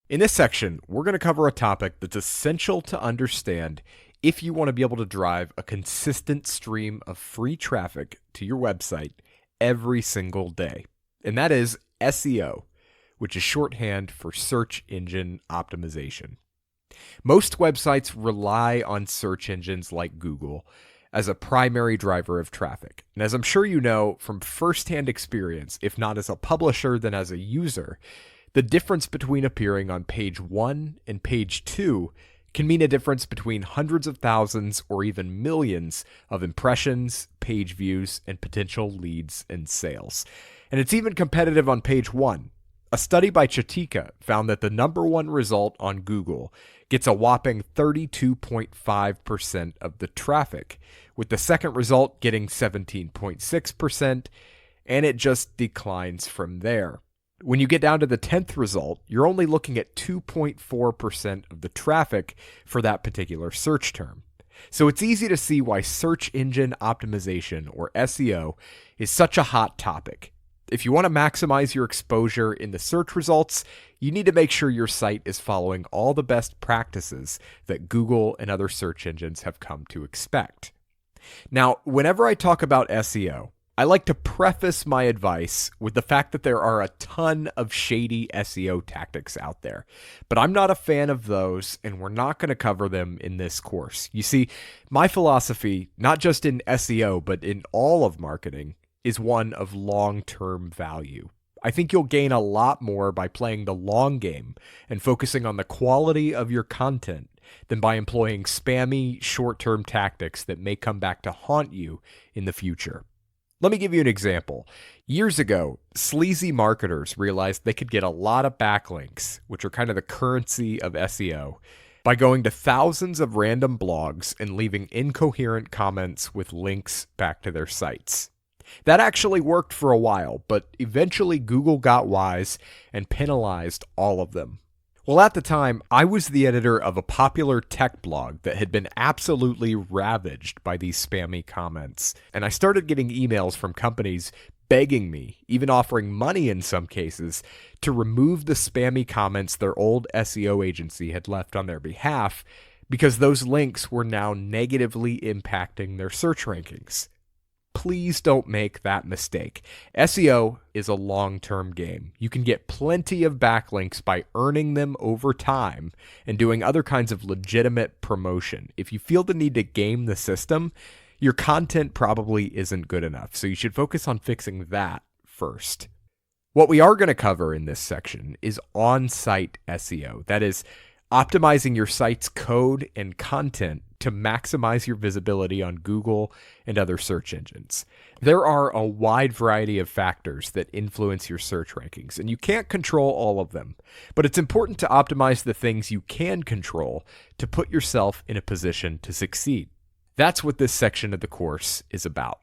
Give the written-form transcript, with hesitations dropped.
In this section, we're going to cover a topic that's essential to understand if you want to be able to drive a consistent stream of free traffic to your website every single day. And that is SEO, which is shorthand for search engine optimization. Most websites rely on search engines like Google as a primary driver of traffic. And as I'm sure you know from firsthand experience, if not as a publisher, then as a user, the difference between appearing on page 1 and page 2 can mean a difference between hundreds of thousands or even millions of impressions, page views, and potential leads and sales. And it's even competitive on page 1. A study by Chatika found that the number one result on Google gets a whopping 32.5% of the traffic, with the second result getting 17.6%, and it just declines from there. When you get down to the 10th result, you're only looking at 2.4% of the traffic for that particular search term. So it's easy to see why search engine optimization, or SEO, is such a hot topic. If you want to maximize your exposure in the search results, you need to make sure your site is following all the best practices that Google and other search engines have come to expect. Now, whenever I talk about SEO, I like to preface my advice with the fact that there are a ton of shady SEO tactics out there, but I'm not a fan of those, and we're not going to cover them in this course. You see, my philosophy, not just in SEO, but in all of marketing, is one of long-term value. I think you'll gain a lot more by playing the long game and focusing on the quality of your content than by employing spammy, short-term tactics that may come back to haunt you in the future. Let me give you an example. Years ago, sleazy marketers realized they could get a lot of backlinks, which are kind of the currency of SEO, by going to thousands of random blogs and leaving incoherent comments with links back to their sites. That actually worked for a while, but eventually Google got wise and penalized all of them. Well, at the time, I was the editor of a popular tech blog that had been absolutely ravaged by these spammy comments, and I started getting emails from companies begging me, even offering money in some cases, to remove the spammy comments their old SEO agency had left on their behalf because those links were now negatively impacting their search rankings. Please don't make that mistake. SEO is a long-term game. You can get plenty of backlinks by earning them over time and doing other kinds of legitimate promotion. If you feel the need to game the system, your content probably isn't good enough, so you should focus on fixing that first. What we are going to cover in this section is on-site SEO. That is, optimizing your site's code and content to maximize your visibility on Google and other search engines. There are a wide variety of factors that influence your search rankings, and you can't control all of them. But it's important to optimize the things you can control to put yourself in a position to succeed. That's what this section of the course is about.